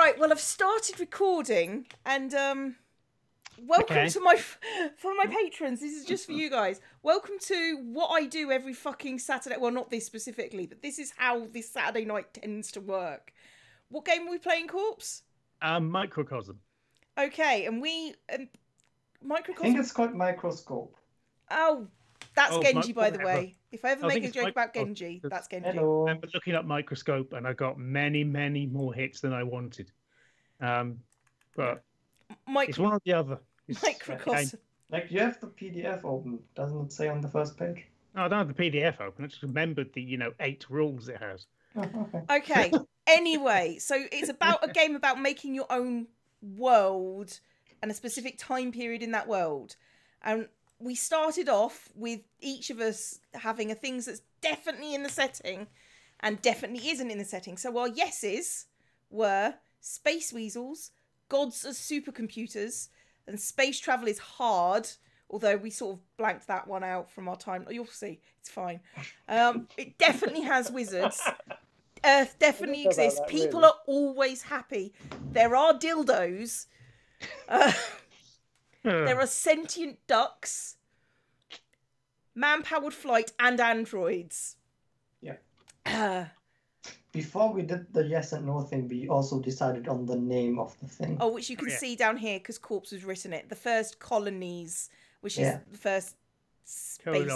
Right, well, I've started recording, and welcome to for my patrons. This is just for you guys. Welcome to what I do every fucking Saturday. Well, not this specifically, but this is how this Saturday night tends to work. What game are we playing, Corpse? Microcosm. Okay, and we Microcosm. I think it's called Microscope. Oh, that's Genji, by the whatever. way. If I ever make a joke about Genji, that's Genji. Hello. I remember looking up Microscope, and I got many more hits than I wanted. But it's one or the other. Microcosm. Like, you have the PDF open. Doesn't it say on the first page? No, I don't have the PDF open. I just remembered the 8 rules it has. Oh, Okay. Anyway, so it's about a game about making your own world and a specific time period in that world. And we started off with each of us having a things that's definitely in the setting and definitely isn't in the setting. So our yeses were space weasels, gods as supercomputers, and space travel is hard. Although we sort of blanked that one out from our time. You'll see, it's fine. It definitely has wizards. Earth definitely exists. People are always happy. There are dildos. There are sentient ducks, man-powered flight, and androids. Yeah. Before we did the yes and no thing, we also decided on the name of the thing. Oh, which you can see down here because Corpse has written it. The first colonies, which is the first space.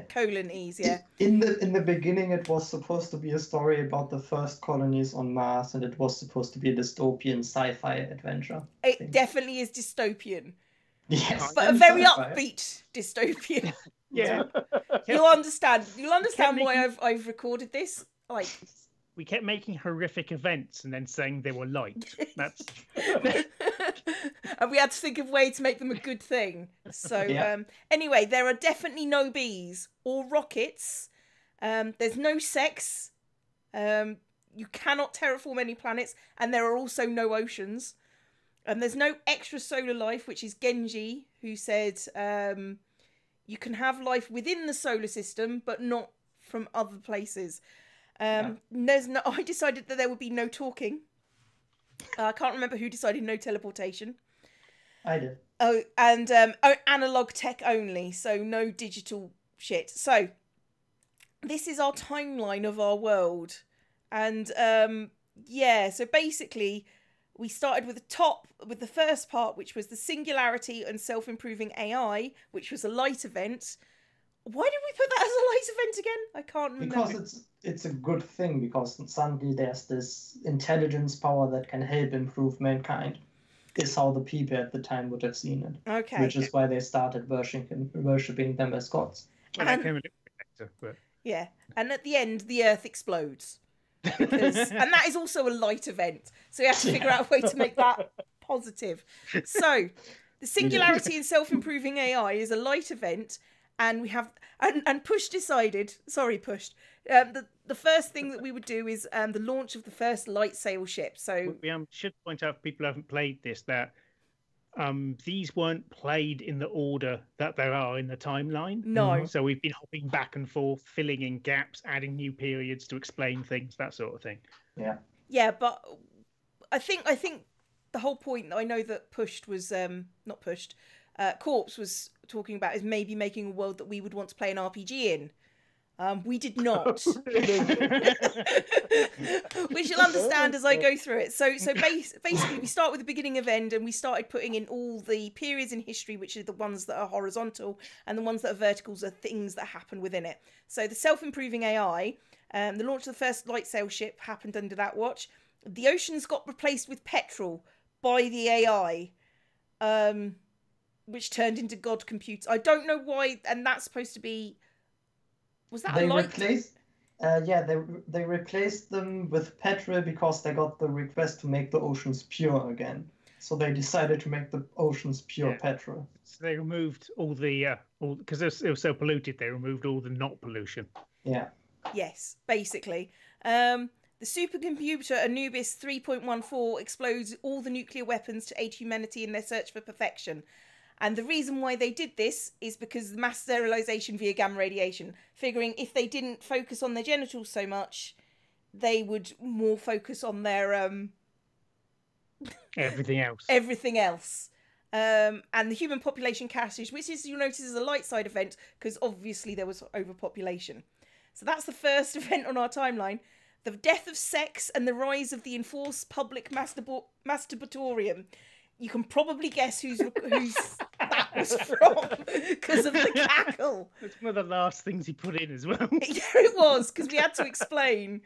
Colonies, yeah. In the beginning, it was supposed to be a story about the first colonies on Mars, and it was supposed to be a dystopian sci-fi adventure. It definitely is dystopian. Yes, but a very upbeat dystopian. Yeah. You'll understand why I've recorded this. Like, we kept making horrific events and then saying they were light. That's and we had to think of a way to make them a good thing. So anyway, there are definitely no bees or rockets. There's no sex. You cannot terraform any planets, and there are also no oceans. And there's no extrasolar life, which is Genji, who said you can have life within the solar system, but not from other places. There's no. I decided that there would be no talking. I can't remember who decided no teleportation. I did. Oh, and analog tech only, so no digital shit. So this is our timeline of our world, and so basically we started with the first part, which was the singularity and self-improving AI, which was a light event. Why did we put that as a light event again? I can't remember. Because it's a good thing, because suddenly there's this intelligence power that can help improve mankind. Is how the people at the time would have seen it. Okay. Which is why they started worshipping them as gods. Well, that came a little bit later, but... Yeah, and at the end, the Earth explodes. And that is also a light event. So we have to figure out a way to make that positive. So, the singularity and self-improving AI is a light event. And we have, and Push decided, the first thing that we would do is the launch of the first light sail ship. So we should point out, for people who haven't played this, that these weren't played in the order that there are in the timeline. No. So we've been hopping back and forth, filling in gaps, adding new periods to explain things, that sort of thing. Yeah. Yeah, but I think the whole point that I know that Corpse was talking about is maybe making a world that we would want to play an RPG in. We did not. Which you'll understand as I go through it. So basically we start with the beginning of end, and we started putting in all the periods in history, which are the ones that are horizontal, and the ones that are verticals are things that happen within it. So the self-improving AI, the launch of the first light sail ship happened under that watch. The oceans got replaced with petrol by the AI. Which turned into god computers. I don't know why, and that's supposed to be... Was that a light? They replaced them with petrol because they got the request to make the oceans pure again. So they decided to make the oceans pure petrol. So they removed all the... because it was so polluted, they removed all the not pollution. Yeah. Yes, basically. The supercomputer Anubis 3.14 explodes all the nuclear weapons to aid humanity in their search for perfection. And the reason why they did this is because the mass sterilization via gamma radiation, figuring if they didn't focus on their genitals so much, they would more focus on their Everything else. Everything else. And the human population crashes, which is, you'll notice, is a light side event because obviously there was overpopulation. So that's the first event on our timeline. The death of sex and the rise of the enforced public masturbatorium. You can probably guess who's that was from because of the cackle. It's one of the last things he put in as well. Yeah, it was, because we had to explain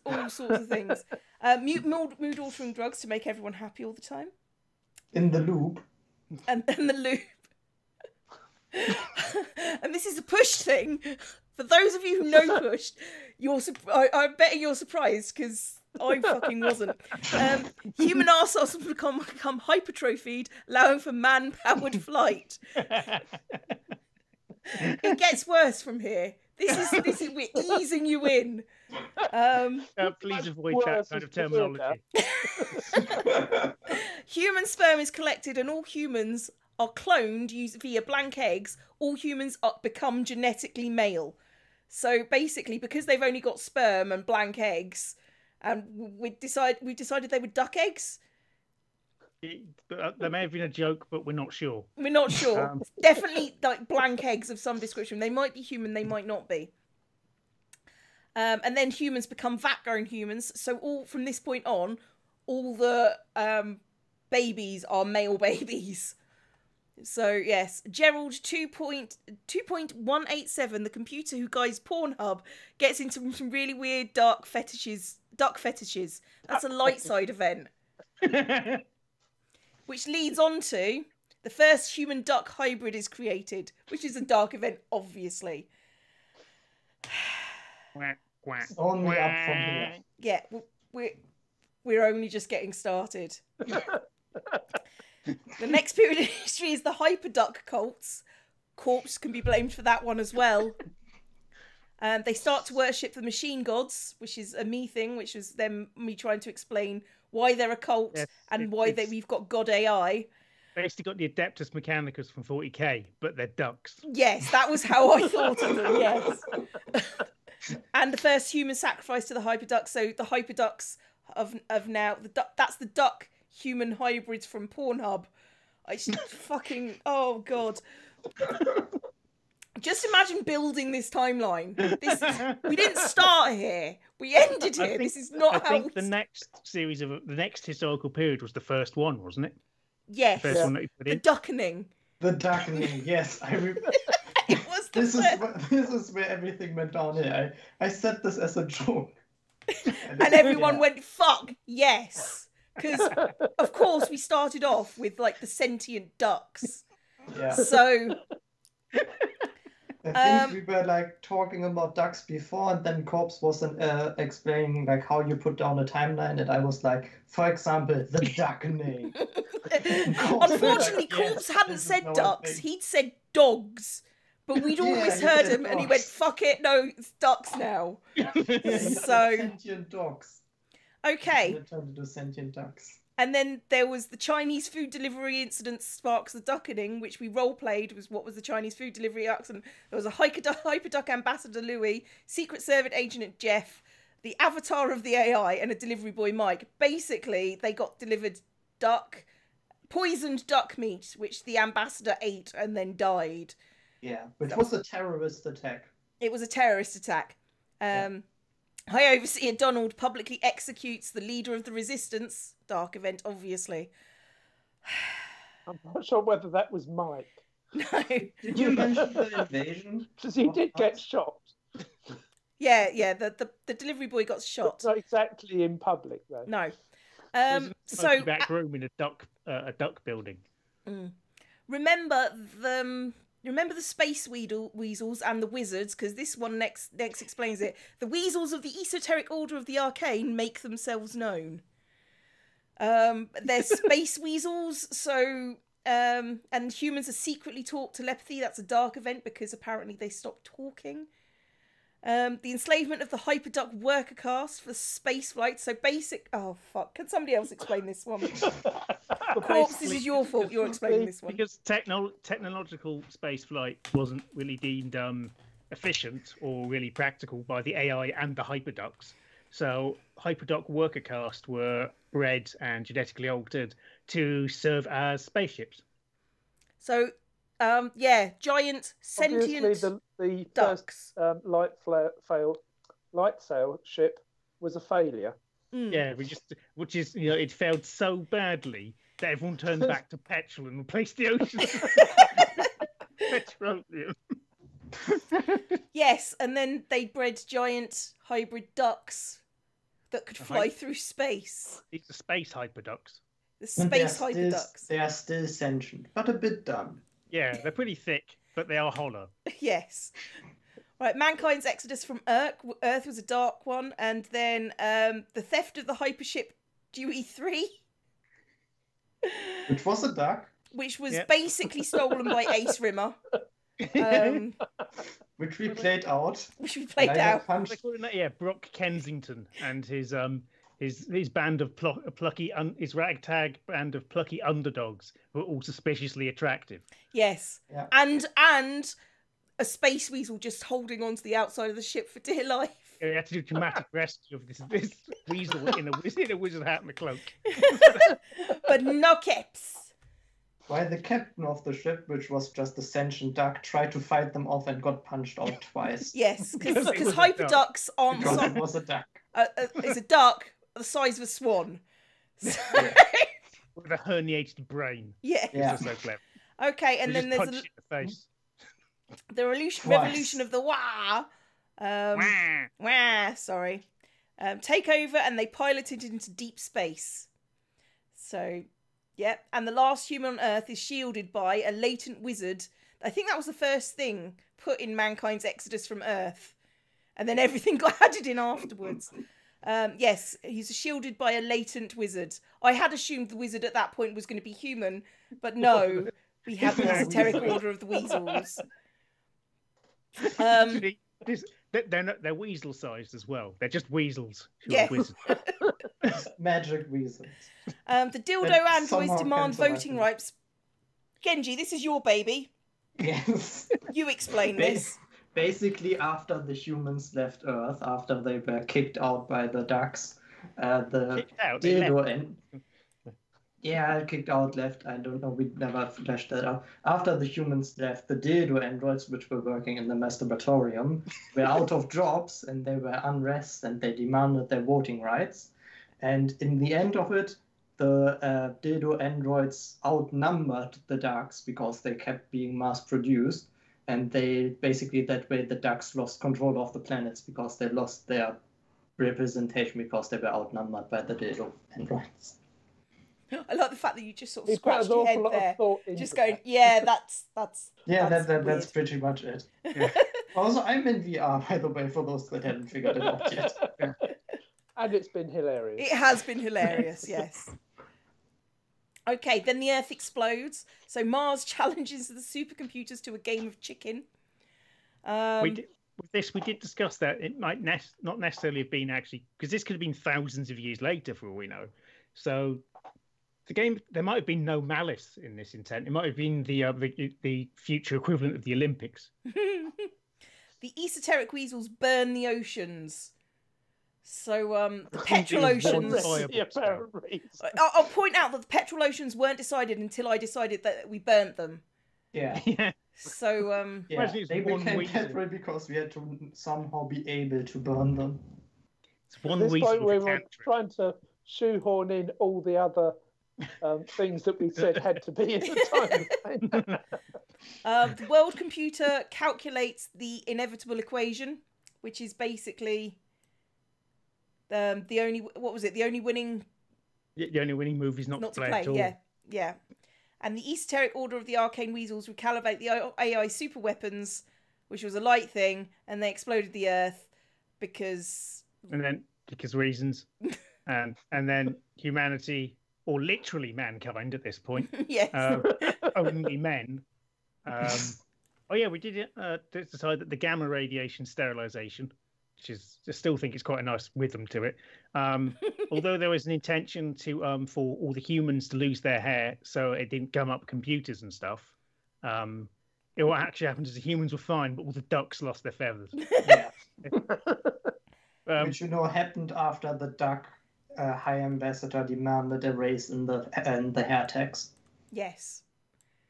all sorts of things. Mood-altering drugs to make everyone happy all the time. In the loop. And the loop. And this is a Push thing. For those of you who know Push, I bet you're surprised because I fucking wasn't. Human arseholes will become hypertrophied, allowing for man-powered flight. It gets worse from here. This is we're easing you in. Please avoid that kind of terminology. Human sperm is collected, and all humans are cloned via blank eggs. All humans become genetically male. So basically, because they've only got sperm and blank eggs, and we decided they were duck eggs. There may have been a joke, but we're not sure. We're not sure. Definitely like blank eggs of some description. They might be human, they might not be. And then humans become vat-grown humans. So all from this point on, all the babies are male babies. So yes, Gerald 2.187, the computer who guides Pornhub, gets into some really weird duck fetishes. That's a light side event. Which leads on to the first human duck hybrid is created, which is a dark event, obviously. It's only up from here. Yeah, we're only just getting started. The next period in history is the hyperduck cults. Corpse can be blamed for that one as well. They start to worship the machine gods, which is a me thing, which was me trying to explain why they're a cult and why we've got God AI. Basically got the Adeptus Mechanicus from 40k, but they're ducks. Yes, that was how I thought of them, yes. And the first human sacrifice to the hyperducks. So the hyperducks of now, that's the duck human hybrids from Pornhub. I just fucking, oh God. Just imagine building this timeline. We didn't start here. We ended here. This is not how. I think the next series of the next historical period was the first one, wasn't it? Yes. The first one that you put in. The Duckening. The Duckening. Yes, I remember. It was this is where everything went down here. I said this as a joke. And everyone went, fuck, yes. Because, of course, we started off with, like, the sentient ducks. Yeah. So... I think we were, like, talking about ducks before, and then Corpse was explaining, like, how you put down a timeline, and I was like, for example, the Duckening. Unfortunately, Corpse hadn't said ducks. He'd said dogs. But we'd always heard him, and he went, fuck it, no, it's ducks now. So... Sentient dogs. Okay. They turned into sentient ducks. And then there was the Chinese food delivery incident sparks the Duckening, which we role-played was what was the Chinese food delivery accident. There was a Hyperduck ambassador, Louis, Secret Service agent Jeff, the avatar of the AI, and a delivery boy, Mike. Basically, they got delivered poisoned duck meat, which the ambassador ate and then died. Yeah, which was a terrorist attack. It was a terrorist attack. High Overseer Donald publicly executes the leader of the resistance. Dark event, obviously. I'm not sure whether that was Mike. No. Did you mention the invasion? Because he did get shot. Yeah. The delivery boy got shot. Not exactly in public, though. No. So back room in a duck building. Remember the space weasels and the wizards, because this one next explains it. The weasels of the esoteric order of the arcane make themselves known. They're space weasels, so and humans are secretly taught telepathy. That's a dark event because apparently they stopped talking. The enslavement of the hyperduck worker caste for space flight. So basic. Oh fuck! Can somebody else explain this one? Corpse, this is your fault. You're explaining this one because technological space flight wasn't really deemed efficient or really practical by the AI and the hyperducks. So hyperdoc worker caste were bred and genetically altered to serve as spaceships. So, giant sentient Obviously, the ducks. first light sail ship was a failure. Yeah, which is it failed so badly that everyone turned back to petrol and replaced the ocean petroleum. Yes, and then they bred giant hybrid ducks that could fly through space. These are space hyperducks. The space hyperducks. They are still sentient, but a bit dumb. Yeah, they're pretty thick, but they are hollow. Yes. Right, mankind's exodus from Earth was a dark one, and then the theft of the hypership Dewey 3. Which was a duck. Which was basically stolen by Ace Rimmer. Which we played out. Brock Kensington and his band of his ragtag band of plucky underdogs were all suspiciously attractive. Yes, yeah. and a space weasel just holding onto the outside of the ship for dear life. Yeah, we had to do dramatic rescue of this weasel in a wizard hat and a cloak. But no caps. While the captain of the ship, which was just a sentient duck, tried to fight them off and got punched out twice. Yes, because hyperducks aren't... Because it was a duck. It's a duck the size of a swan. With a herniated brain. Yeah. So clever. Okay, and then there's in the face. The revolution of the wah. Sorry. Take over, and they piloted into deep space. So... Yep, and the last human on Earth is shielded by a latent wizard. I think that was the first thing put in mankind's exodus from Earth. And then everything got added in afterwards. Yes, he's shielded by a latent wizard. I had assumed the wizard at that point was going to be human, but no, we have the esoteric order of the weasels. They're weasel-sized as well. They're just weasels who are wizards. Magic weasels. The dildo androids demand voting rights. Genji, this is your baby. Yes. You explain this. Basically, after the humans left Earth, after they were kicked out by the ducks, the dildo kicked out, left. I don't know. We never fleshed that out. After the humans left, the dildo androids, which were working in the masturbatorium, were out of jobs, and they were unrest, and they demanded their voting rights. And in the end of it, the dildo androids outnumbered the ducks because they kept being mass-produced. And they basically, that way, the ducks lost control of the planets because they lost their representation because they were outnumbered by the dildo androids. I like the fact that you just sort of scratched your head there, just going, "Yeah, that's pretty much it." Yeah. Also, I'm in VR, by the way, for those that haven't figured it out yet. Yeah. And it's been hilarious. It has been hilarious, yes. Okay, then the Earth explodes. So Mars challenges the supercomputers to a game of chicken. We did discuss that. It might not necessarily have been actually, because this could have been thousands of years later, for all we know. So the game, there might have been no malice in this intent. It might have been the future equivalent of the Olympics. The esoteric weasels burn the oceans. So the petrol oceans... I'll point out that the petrol oceans weren't decided until I decided that we burnt them. Yeah. So... they became petrol because we had to somehow be able to burn them. It's one At this point, we were petrol. trying to shoehorn in all the other things that we said had to be in the time. The world computer calculates the inevitable equation, which is basically... the only winning move is not to play at all. Yeah. And the esoteric order of the arcane weasels recalibrate the AI super weapons, which was a light thing, and they exploded the Earth because reasons, and then humanity, or literally mankind at this point, yes, only men. We did decide that the gamma radiation sterilization, which is, I still think it's quite a nice rhythm to it. Although there was an intention to for all the humans to lose their hair so it didn't gum up computers and stuff. What actually happened is the humans were fine, but all the ducks lost their feathers. Yeah. Which happened after the Duck High Ambassador demanded a raise in the hair tax. Yes.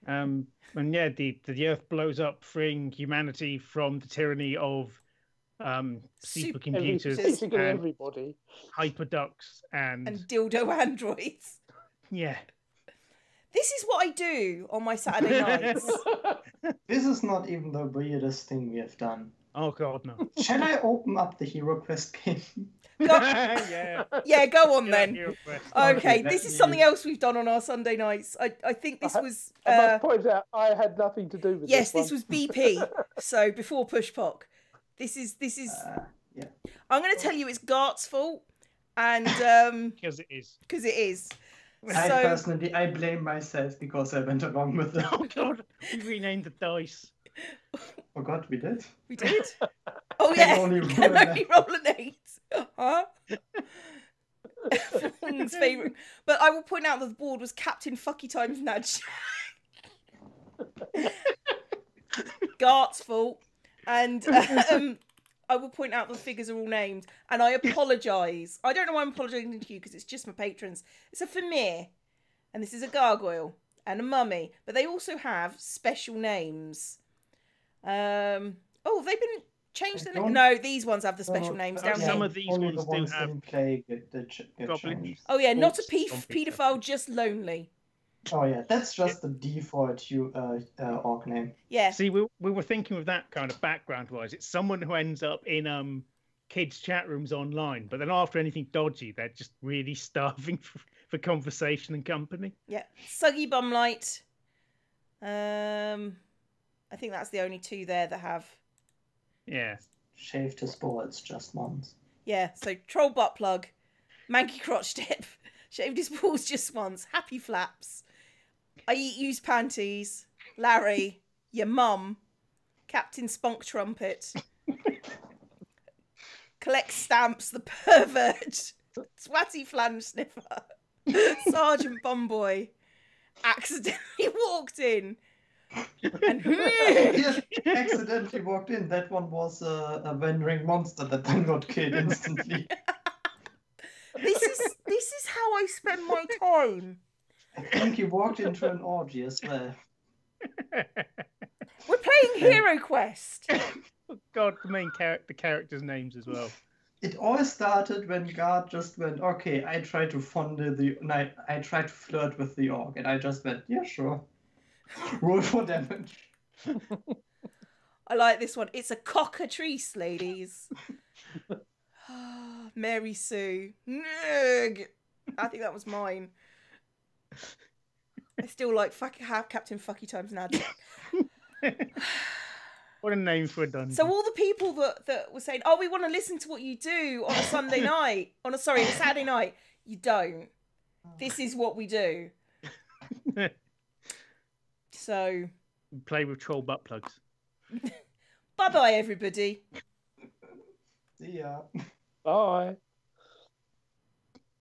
And yeah, the Earth blows up, freeing humanity from the tyranny of supercomputers, basically everybody, hyperducks, and dildo androids. Yeah. This is what I do on my Saturday nights. This is not even the weirdest thing we have done. Oh God, no. Shall I open up the Hero Quest game? Yeah, go on then. Okay, this is something else we've done on our Sunday nights. I think this was... I must point out, I had nothing to do with this. Yes, this was BP, so before Pushpock. This is. Yeah. I'm going to tell you it's Gart's fault, and because it is. Because it is. I blame myself because I went along with it. Oh God, we renamed the dice. Oh God, we did. We did. Oh yeah. Can only roll an 8. Huh? Fawn's favourite. But I will point out that the board was Captain Fucky times Nudge. Gart's fault. And I will point out the figures are all named. And I apologise. I don't know why I'm apologising to you because it's just my patrons. It's a Famir. And this is a gargoyle. And a mummy. But they also have special names. Have they been changed? No, these ones have the special names down here. Some of these ones do have goblins. Oh yeah, not a paedophile, just lonely. Oh yeah, that's just the default orc name. Yeah. See, we were thinking of that kind of background-wise. It's someone who ends up in kids' chat rooms online, but then after anything dodgy, they're just really starving for conversation and company. Yeah, Suggy Bumlight. I think that's the only 2 there that have. Yeah. Shaved his balls just once. Yeah, so Troll Butt Plug, Manky Crotch Dip, shaved his balls just once, Happy Flaps, I Eat Used Panties, Larry, your mum, Captain Spunk Trumpet, Collect Stamps, the Pervert, Swatty Flange Sniffer, Sergeant Bumboy, Accidentally Walked In, and yes, accidentally walked in. That one was a wandering monster that then got killed instantly. This is how I spend my time. I think he walked into an orgy as well. We're playing Hero Quest. Oh God, the characters' names as well. It all started when God just went, okay, I tried to I tried to flirt with the orc, and I just went, yeah, sure. Roll for damage. I like this one. It's a cockatrice, ladies. Mary Sue. Nurg. I think that was mine. I still like Captain Fucky times Nad. What a name for a dungeon. So all the people that were saying, oh, we want to listen to what you do on a Sunday night. A Saturday night. You don't. This is what we do. So play with troll butt plugs. Bye-bye, everybody. See ya. Bye.